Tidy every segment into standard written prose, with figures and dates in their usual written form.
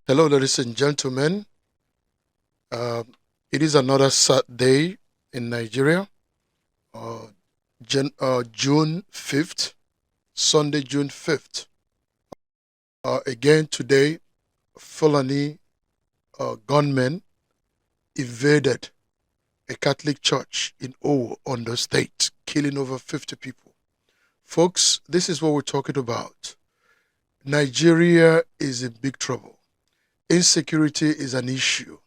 Hello, ladies and gentlemen. Uh, it is another sad day in Nigeria, uh, June 5th, Sunday, June 5th. Again today, Fulani gunmen invaded a Catholic church in Ondo State, killing over 50 people. Folks, this is what we're talking about. Nigeria is in big trouble. Insecurity is an issue,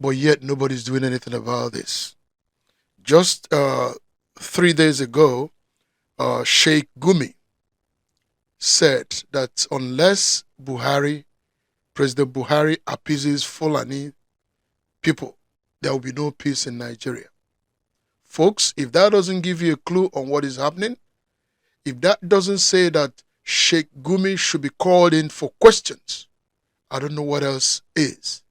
but yet nobody's doing anything about this. Just 3 days ago, Sheik Gumi said that unless President Buhari appeases Fulani people, there will be no peace in Nigeria. Folks, if that doesn't give you a clue on what is happening, if that doesn't say that Sheik Gumi should be called in for questions, I don't know what else is.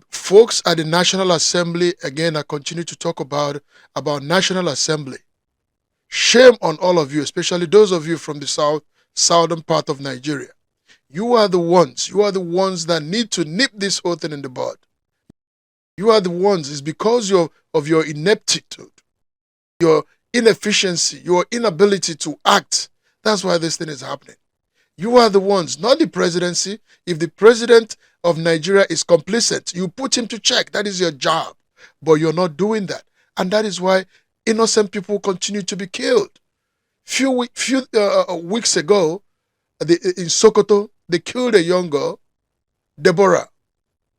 Folks at the National Assembly, again, I continue to talk about National Assembly. Shame on all of you, especially those of you from the southern part of Nigeria. You are the ones that need to nip this whole thing in the bud. You are the ones, it's because of your ineptitude, your inefficiency, your inability to act. That's why this thing is happening. You are the ones, not the presidency. If the president of Nigeria is complicit, you put him to check. That is your job. But you're not doing that. And that is why innocent people continue to be killed. Few weeks ago, in Sokoto, they killed a young girl, Deborah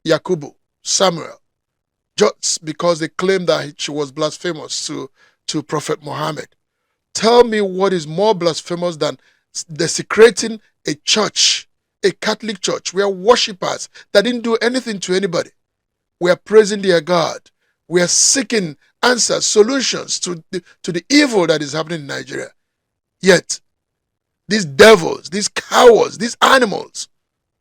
Yakubu Samuel, just because they claimed that she was blasphemous to Prophet Muhammad. Tell me what is more blasphemous than desecrating a church, a Catholic church, where worshippers that didn't do anything to anybody were praising their God. We are seeking answers, solutions to the evil that is happening in Nigeria. Yet, these devils, these cowards, these animals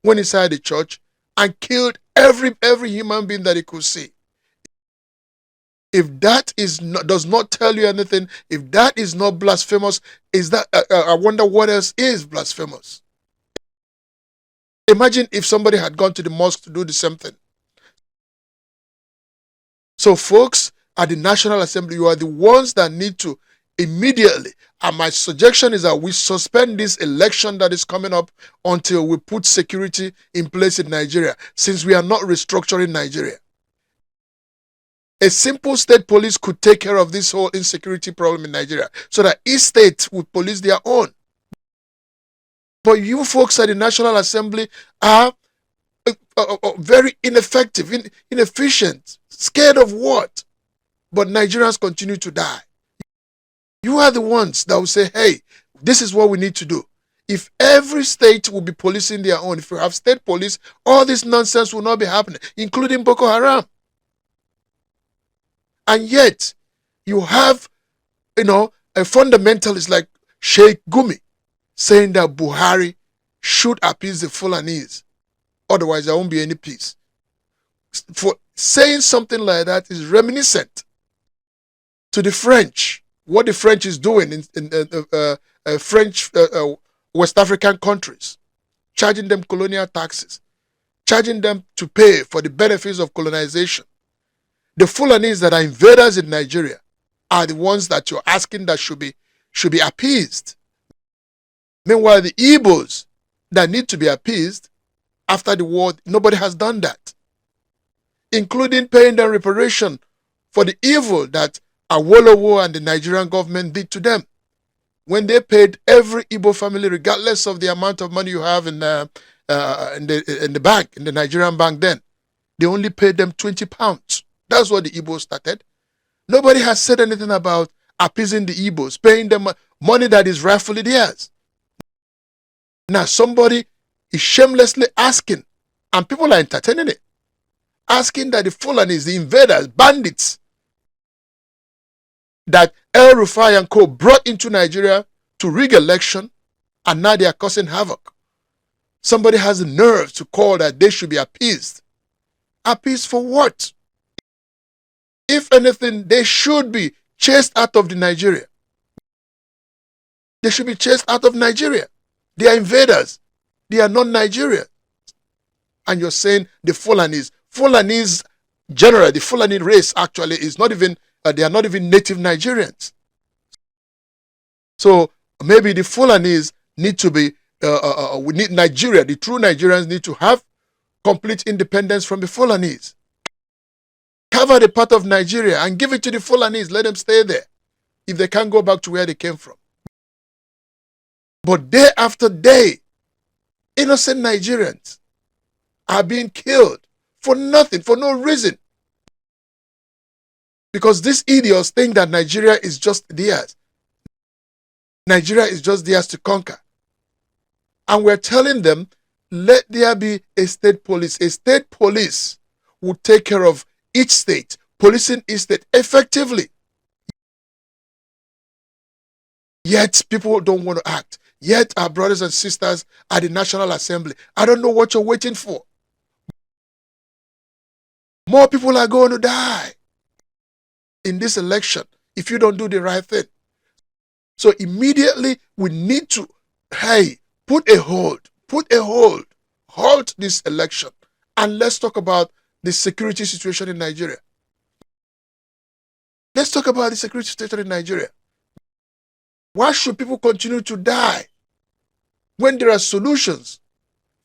went inside the church and killed every human being that they could see. If that does not tell you anything, if that is not blasphemous, I wonder what else is blasphemous. Imagine if somebody had gone to the mosque to do the same thing. So folks at the National Assembly, you are the ones that need to immediately, and my suggestion is that we suspend this election that is coming up until we put security in place in Nigeria, since we are not restructuring Nigeria. A simple state police could take care of this whole insecurity problem in Nigeria so that each state would police their own. But you folks at the National Assembly are very ineffective, inefficient, scared of what? But Nigerians continue to die. You are the ones that will say, hey, this is what we need to do. If every state will be policing their own, if you have state police, all this nonsense will not be happening, including Boko Haram. And yet, you have, a fundamentalist like Sheik Gumi saying that Buhari should appease the Fulanese. Otherwise, there won't be any peace. For saying something like that is reminiscent to the French, what the French is doing in French West African countries, charging them colonial taxes, charging them to pay for the benefits of colonization. The Fulanis that are invaders in Nigeria are the ones that you're asking that should be appeased. Meanwhile, the Igbos that need to be appeased after the war, nobody has done that, including paying them reparation for the evil that Awolowo and the Nigerian government did to them. When they paid every Igbo family, regardless of the amount of money you have in the bank, in the Nigerian bank then, they only paid them 20 pounds. That's what the Igbos started. Nobody has said anything about appeasing the Igbos, paying them money that is rightfully theirs. Now somebody is shamelessly asking, and people are entertaining it, asking that the Fulanis, the invaders, bandits, that El Rufai and co. brought into Nigeria to rig election, and now they are causing havoc. Somebody has the nerve to call that they should be appeased. Appeased for what? If anything, they should be chased out of Nigeria. They should be chased out of Nigeria. They are invaders. They are not Nigerians. and you're saying the Fulanis generally, the Fulani race actually is not even, they are not even native Nigerians. So maybe the Fulanis need to be, we need Nigeria, the true Nigerians need to have complete independence from the Fulanis. Cover the part of Nigeria and give it to the Fulanis. Let them stay there if they can't go back to where they came from. But day after day, innocent Nigerians are being killed for nothing, for no reason. Because these idiots think that Nigeria is just theirs. Nigeria is just theirs to conquer. And we're telling them, let there be a state police. A state police will take care of each state, policing each state effectively. Yet people don't want to act. Yet our brothers and sisters at the National Assembly, I don't know what you're waiting for. More people are going to die in this election if you don't do the right thing. So immediately we need to, put a hold, halt this election, and let's talk about the security situation in Nigeria. Let's talk about the security situation in Nigeria. Why should people continue to die when there are solutions,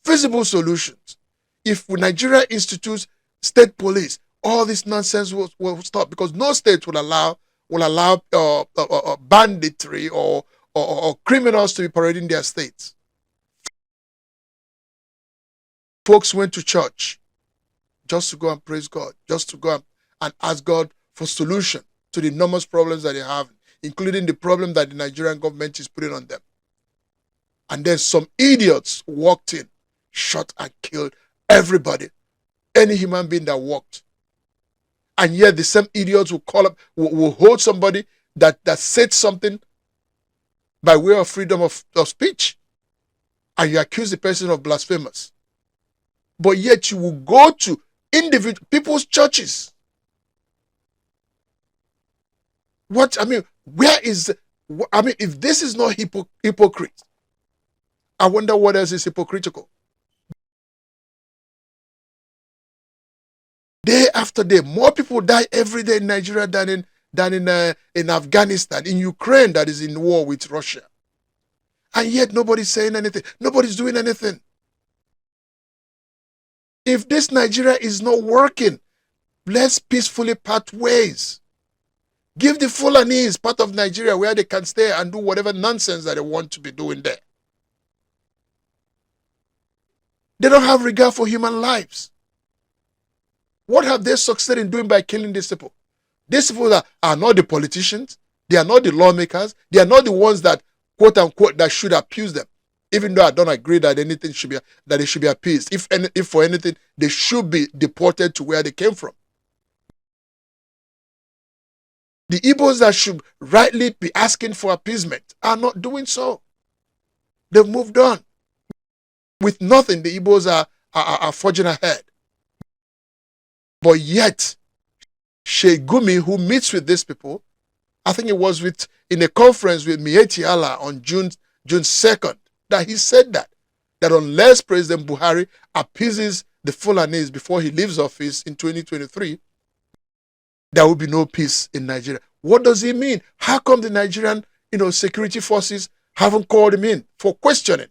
feasible solutions? If Nigeria institutes state police, all this nonsense will stop, because no state will allow banditry or criminals to be parading their states. Folks went to church just to go and praise God, just to go and ask God for solution to the enormous problems that they have, including the problem that the Nigerian government is putting on them. And then some idiots walked in, shot and killed everybody, any human being that walked. And yet the same idiots will hold somebody that said something by way of freedom of speech, and you accuse the person of blasphemous. But yet you will go to individual people's churches. If this is not hypocrite, I wonder what else is hypocritical. Day after day, more people die every day in Nigeria than in Afghanistan, in Ukraine that is in war with Russia. And yet nobody's saying anything. Nobody's doing anything. If this Nigeria is not working, let's peacefully part ways. Give the Fulanis part of Nigeria where they can stay and do whatever nonsense that they want to be doing there. They don't have regard for human lives. What have they succeeded in doing by killing these people? These people that are not the politicians, they are not the lawmakers, they are not the ones that, quote unquote, that should appease them. Even though I don't agree that anything should be, that they should be appeased. If for anything, they should be deported to where they came from. The Igbos that should rightly be asking for appeasement are not doing so. They've moved on. With nothing, the Igbos are forging ahead. But yet, Sheik Gumi, who meets with these people, I think it was in a conference with Miyetti Allah on June 2nd, that he said that unless President Buhari appeases the Fulanis before he leaves office in 2023, there will be no peace in Nigeria. What does he mean? How come the Nigerian, security forces haven't called him in for questioning?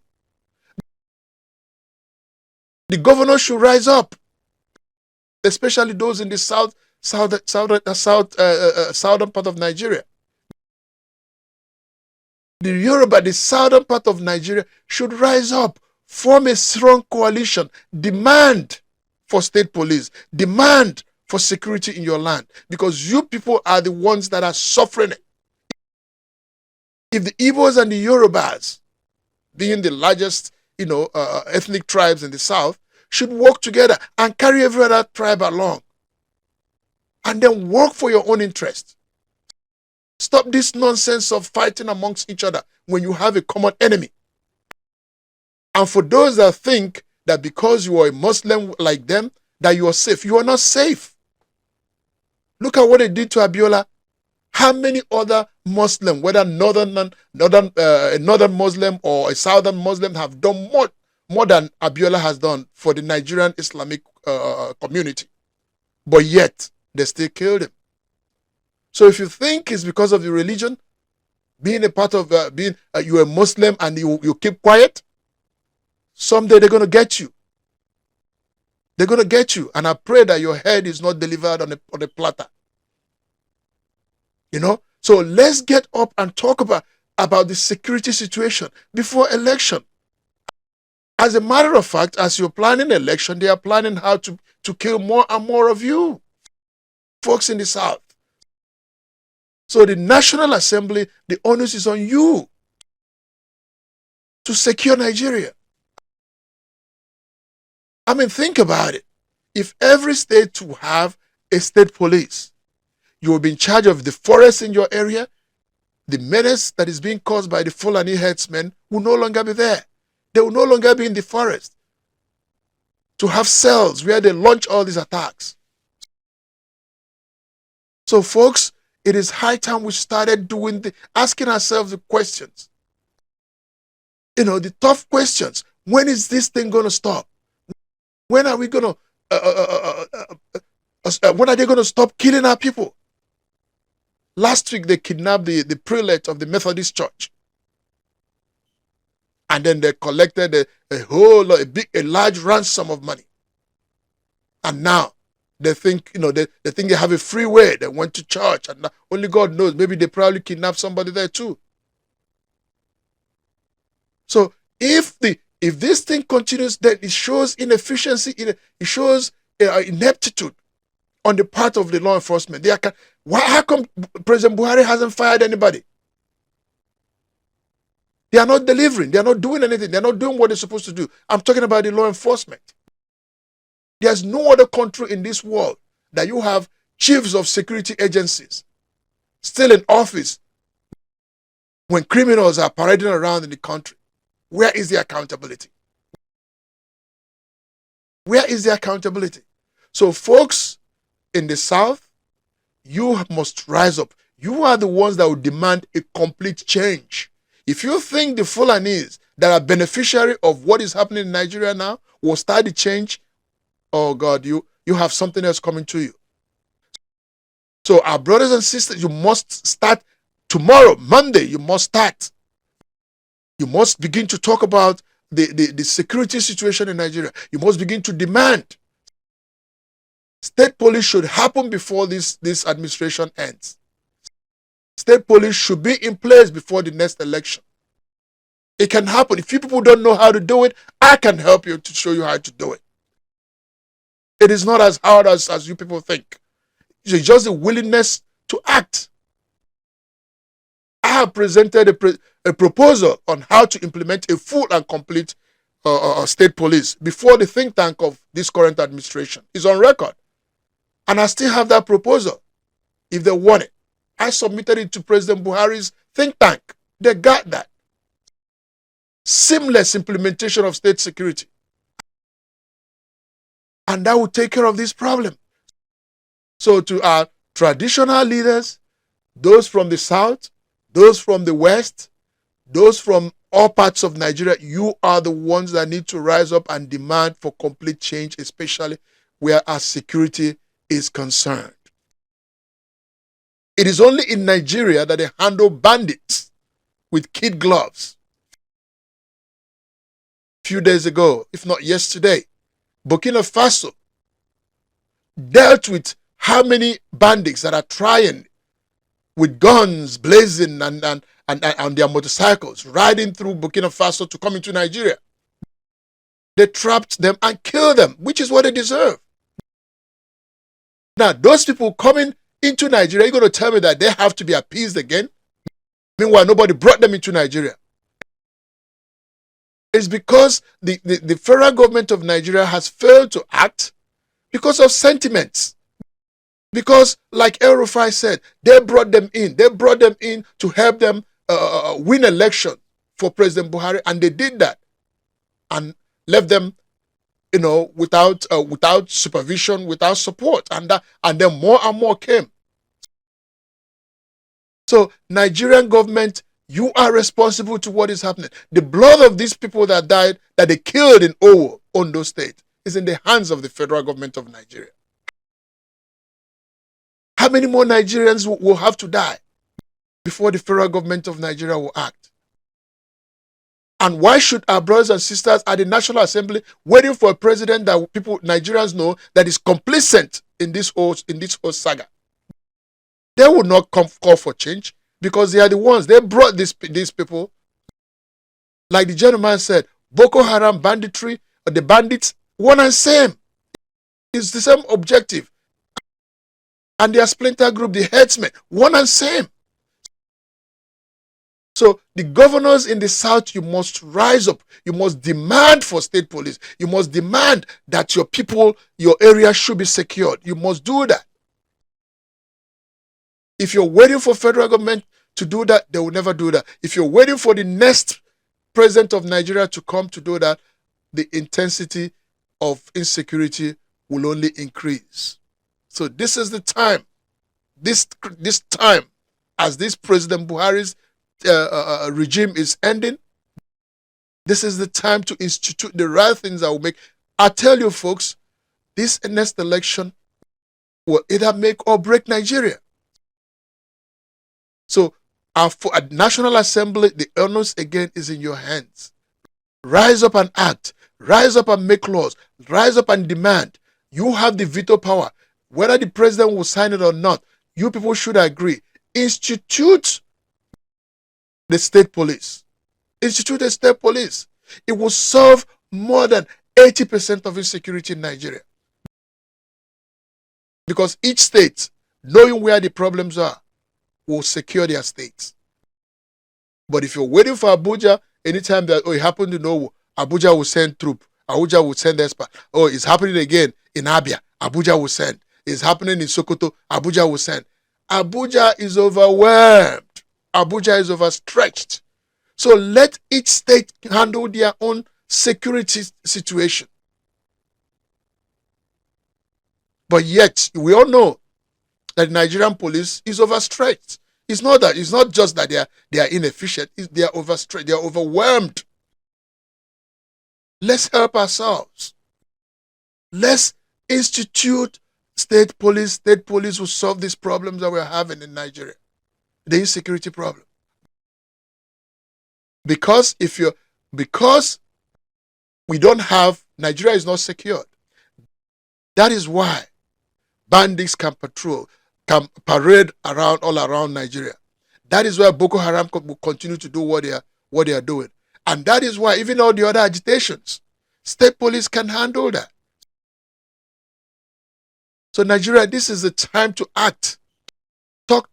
The governor should rise up, especially those in the southern part of Nigeria. The Yoruba, the southern part of Nigeria, should rise up, form a strong coalition, demand for state police, demand for security in your land, because you people are the ones that are suffering it. If the Igbos and the Yorubas, being the largest, ethnic tribes in the south, should work together and carry every other tribe along, and then work for your own interest. Stop this nonsense of fighting amongst each other when you have a common enemy. And for those that think that because you are a Muslim like them, that you are safe, you are not safe. Look at what they did to Abiola. How many other Muslims, whether northern Muslim or a southern Muslim, have done more than Abiola has done for the Nigerian Islamic community. But yet, they still killed him. So if you think it's because of the religion, being a part of, you're a Muslim and you keep quiet, someday they're going to get you. They're going to get you. And I pray that your head is not delivered on a platter. You know? So let's get up and talk about the security situation before election. As a matter of fact, as you're planning election, they are planning how to kill more and more of you, folks in the South. So the National Assembly, the onus is on you to secure Nigeria. I mean, think about it. If every state to have a state police, you will be in charge of the forest in your area, the menace that is being caused by the Fulani herdsmen will no longer be there. They will no longer be in the forest to have cells where they launch all these attacks. So, folks, it is high time we started asking ourselves the questions. You know, the tough questions. When is this thing going to stop? When are we going to, when are they going to stop killing our people? Last week, they kidnapped the prelate of the Methodist Church. And then they collected a large ransom of money. And now they think, they think they have a free way. They went to church, and only God knows. Maybe they probably kidnapped somebody there too. So if this thing continues, then it shows inefficiency. It shows ineptitude on the part of the law enforcement. How come President Buhari hasn't fired anybody? They are not delivering. They are not doing anything. They are not doing what they're supposed to do. I'm talking about the law enforcement. There's no other country in this world that you have chiefs of security agencies still in office when criminals are parading around in the country. Where is the accountability? Where is the accountability? So, folks in the South, you must rise up. You are the ones that will demand a complete change. If you think the Fulanis that are beneficiary of what is happening in Nigeria now will start the change, oh God, you have something else coming to you. So our brothers and sisters, you must start tomorrow, Monday, you must start. You must begin to talk about the security situation in Nigeria. You must begin to demand. State police should happen before this administration ends. State police should be in place before the next election. It can happen. If you people don't know how to do it, I can help you to show you how to do it. It is not as hard as you people think. It's just a willingness to act. I have presented a proposal on how to implement a full and complete state police before the think tank of this current administration. It's on record. And I still have that proposal if they want it. I submitted it to President Buhari's think tank. They got that. Seamless implementation of state security. And that will take care of this problem. So to our traditional leaders, those from the South, those from the West, those from all parts of Nigeria, you are the ones that need to rise up and demand for complete change, especially where our security is concerned. It is only in Nigeria that they handle bandits with kid gloves. A few days ago, if not yesterday, Burkina Faso dealt with how many bandits that are trying with guns blazing and on their motorcycles riding through Burkina Faso to come into Nigeria. They trapped them and killed them, which is what they deserve. Now, those people coming into Nigeria, you're going to tell me that they have to be appeased again? Meanwhile, nobody brought them into Nigeria. It's because the federal government of Nigeria has failed to act because of sentiments. Because, like El Rufai said, they brought them in. They brought them in to help them win election for President Buhari, and they did that and left them, without supervision, without support, and then more and more came. So, Nigerian government, You are responsible to what is happening. The blood of these people that died, that they killed in Ondo State, is in the hands of the federal government of Nigeria. How many more Nigerians will have to die before the federal government of Nigeria will act? And why should our brothers and sisters at the National Assembly waiting for a president that Nigerians know that is complicit in this whole saga? They will not call for change because they are the ones. They brought these people. Like the gentleman said, Boko Haram banditry, or the bandits, one and same. It's the same objective. And their splinter group, the headsmen, one and same. So the governors in the South, you must rise up. You must demand for state police. You must demand that your people, your area should be secured. You must do that. If you're waiting for federal government to do that, they will never do that. If you're waiting for the next president of Nigeria to come to do that, the intensity of insecurity will only increase. So this is the time. This time, as this President Buhari's regime is ending, this is the time to institute the right things that will make. I tell you folks, this next election will either make or break Nigeria. So at National Assembly, the onus again is in your hands. Rise up and act. Rise up and make laws. Rise up and demand. You have the veto power. Whether the president will sign it or not, you people should agree. Institute the state police. Institute the state police. It will solve more than 80% of insecurity in Nigeria. Because each state, knowing where the problems are, will secure their states. But if you're waiting for Abuja, anytime that it happened to know, Abuja will send troop. Abuja will send expert. Oh, it's happening again in Abia. Abuja will send. It's happening in Sokoto. Abuja will send. Abuja is overwhelmed. Abuja is overstretched. So let each state handle their own security situation. But yet, we all know that the Nigerian police is overstretched. It's not just that they are inefficient. They are overstretched. They are overwhelmed. Let's help ourselves. Let's institute state police. State police will solve these problems that we're having in Nigeria. The insecurity problem. Because we don't have, Nigeria is not secured. That is why bandits can parade around all around Nigeria. That is why Boko Haram will continue to do what they are doing. And that is why even all the other agitations, state police can handle that. So Nigeria, this is the time to act. Talk.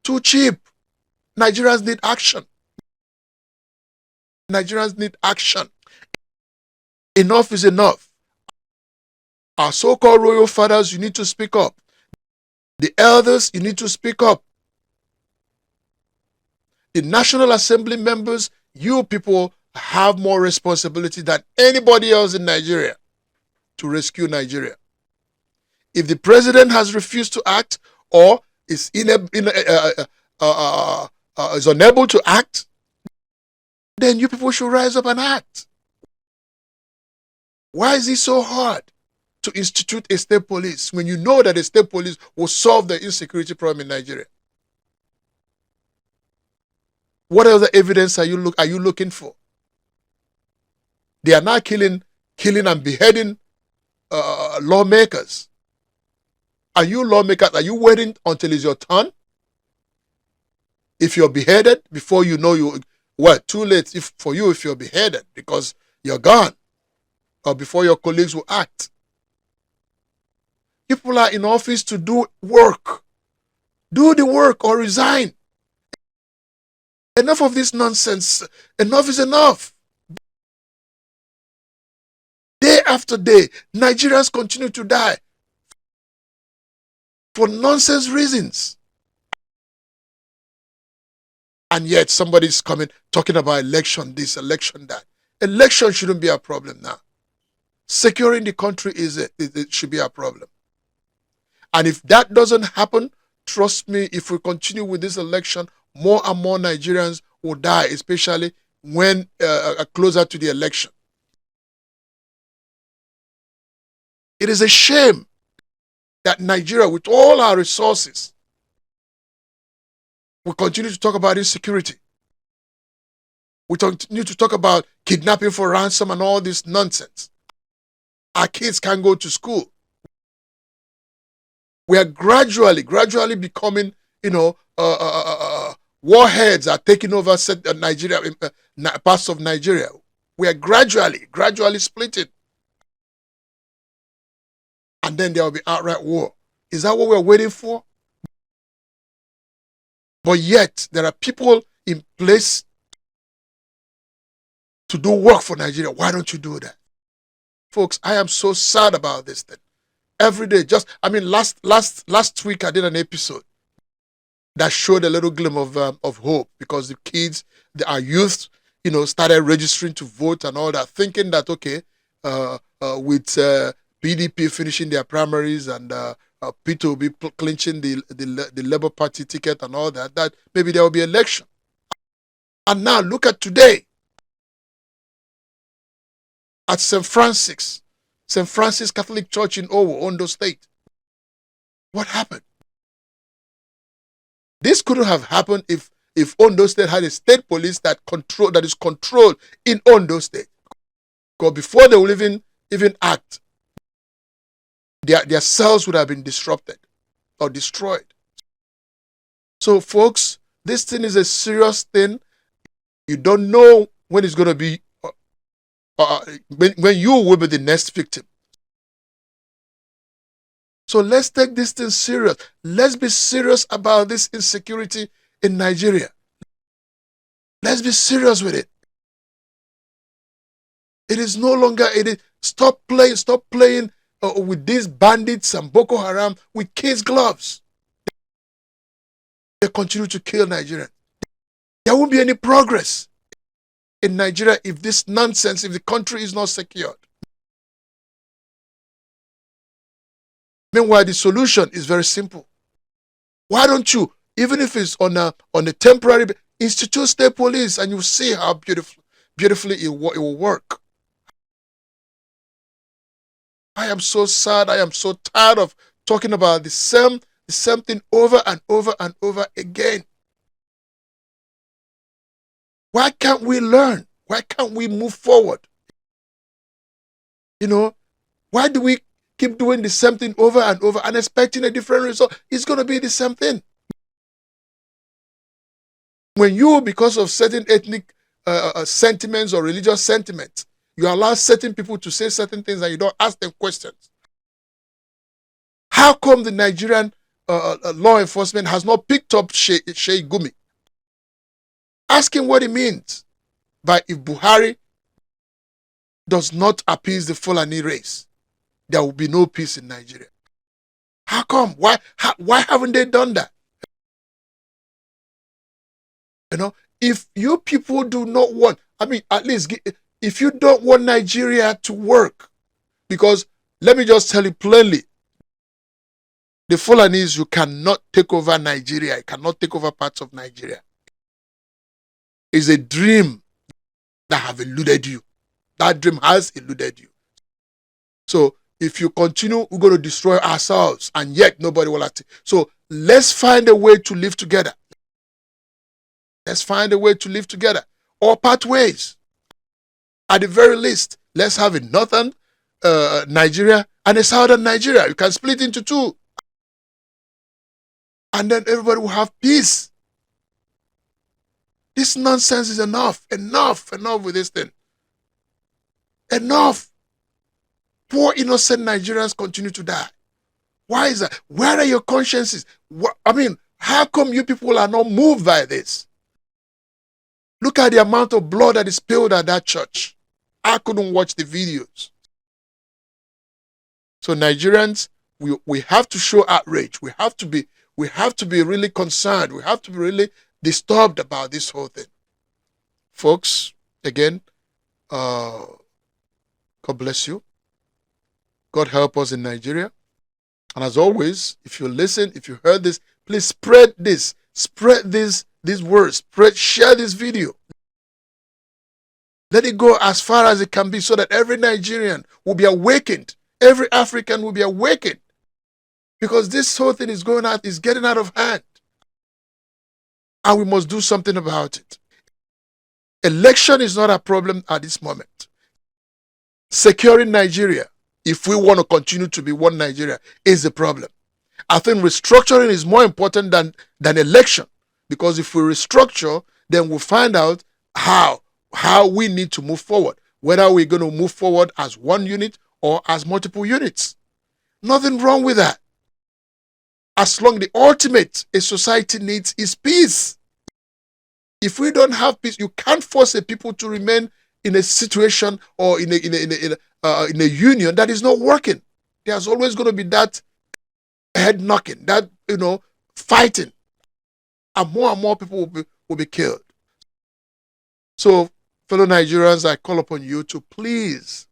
Too cheap. Nigerians need action. Nigerians need action. Enough is enough. Our so-called royal fathers, you need to speak up. The elders, you need to speak up. The National Assembly members, you people have more responsibility than anybody else in Nigeria to rescue Nigeria. If the president has refused to act or is unable to act, then you people should rise up and act. Why is it so hard to institute a state police when you know that a state police will solve the insecurity problem in Nigeria? What other evidence are you looking for? They are now killing and beheading lawmakers. Are you lawmakers? Are you waiting until it's your turn? If you're beheaded before you know too late for you if you're beheaded because you're gone, or before your colleagues will act. People are in office to do work. Do the work or resign. Enough of this nonsense. Enough is enough. Day after day, Nigerians continue to die for nonsense reasons. And yet somebody's talking about election this, election that. Election shouldn't be a problem now. Securing the country it should be a problem. And if that doesn't happen, trust me, if we continue with this election, more and more Nigerians will die, especially when closer to the election. It is a shame that Nigeria, with all our resources, we continue to talk about insecurity. We continue to talk about kidnapping for ransom and all this nonsense. Our kids can't go to school. We are gradually becoming, warheads are taking over Nigeria, parts of Nigeria. We are gradually splitting. And then there will be outright war. Is that what we're waiting for? But yet, there are people in place to do work for Nigeria. Why don't you do that? Folks, I am so sad about this thing. Every day, last week I did an episode that showed a little glimmer of hope, because the kids, our youth, started registering to vote and all that, thinking that, okay, with PDP finishing their primaries and Peter will be clinching the Labour Party ticket and all that, that maybe there will be election. And now look at today. At St. Francis Catholic Church in Ondo State. What happened? This couldn't have happened if Ondo State had a state police that is controlled in Ondo State. Because before they will even act, their cells would have been disrupted or destroyed. So, folks, this thing is a serious thing. You don't know when it's going to be, when you will be the next victim. So let's take this thing serious. Let's be serious about this insecurity in Nigeria. Let's be serious with it. It is no longer, stop playing with these bandits and Boko Haram with kids' gloves. They continue to kill Nigerians. There won't be any progress in Nigeria if this nonsense, if the country is not secured. Meanwhile, the solution is very simple. Why don't you, even if it's on a temporary, institute state police, and you see how beautifully it will work. I am so sad. I am so tired of talking about the same thing over and over and over again. Why can't we learn? Why can't we move forward? Why do we keep doing the same thing over and over and expecting a different result? It's going to be the same thing. When you, because of certain ethnic sentiments or religious sentiments, you allow certain people to say certain things and you don't ask them questions. How come the Nigerian law enforcement has not picked up Sheik Gumi? Ask him what it means by if Buhari does not appease the Fulani race, there will be no peace in Nigeria. How come? Why haven't they done that? If you people do not want, at least if you don't want Nigeria to work, because let me just tell you plainly, the Fulanis, you cannot take over Nigeria. You cannot take over parts of Nigeria. It's a dream that have eluded you. That dream has eluded you. So if you continue, we're going to destroy ourselves, and yet nobody will act. So let's find a way to live together. Let's find a way to live together, or part ways. At the very least, let's have a northern Nigeria and a southern Nigeria. You can split into two. And then everybody will have peace. This nonsense is enough. Enough with this thing. Enough. Poor innocent Nigerians continue to die. Why is that? Where are your consciences? How come you people are not moved by this? Look at the amount of blood that is spilled at that church. I couldn't watch the videos. So Nigerians, we have to show outrage. We have to be really concerned. We have to be really disturbed about this whole thing. Folks, again, God bless you. God help us in Nigeria. And as always, if you listen, if you heard this, please spread this these words, spread, share this video. Let it go as far as it can be so that every Nigerian will be awakened. Every African will be awakened. Because this whole thing is getting out of hand. And we must do something about it. Election is not a problem at this moment. Securing Nigeria, if we want to continue to be one Nigeria, is the problem. I think restructuring is more important than election. Because if we restructure, then we'll find out how we need to move forward. Whether we're going to move forward as one unit or as multiple units. Nothing wrong with that. As long the ultimate a society needs is peace. If we don't have peace, you can't force a people to remain in a situation or in a union that is not working. There's always going to be that head knocking, that fighting, and more people will be killed. So, fellow Nigerians, I call upon you to please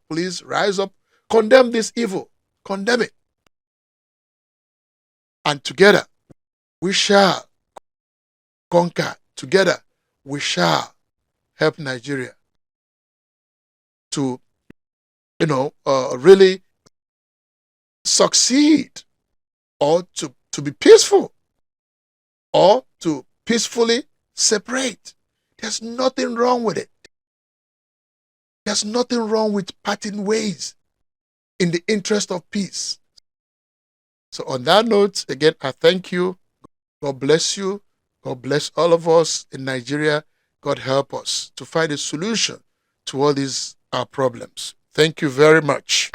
rise up, condemn this evil, condemn it, and together we shall conquer. Together we shall help Nigeria to, really succeed, or to be peaceful, or to peacefully separate. There's nothing wrong with it. There's nothing wrong with parting ways in the interest of peace. So on that note, again, I thank you. God bless you. God bless all of us in Nigeria. God help us to find a solution to all these problems. Thank you very much.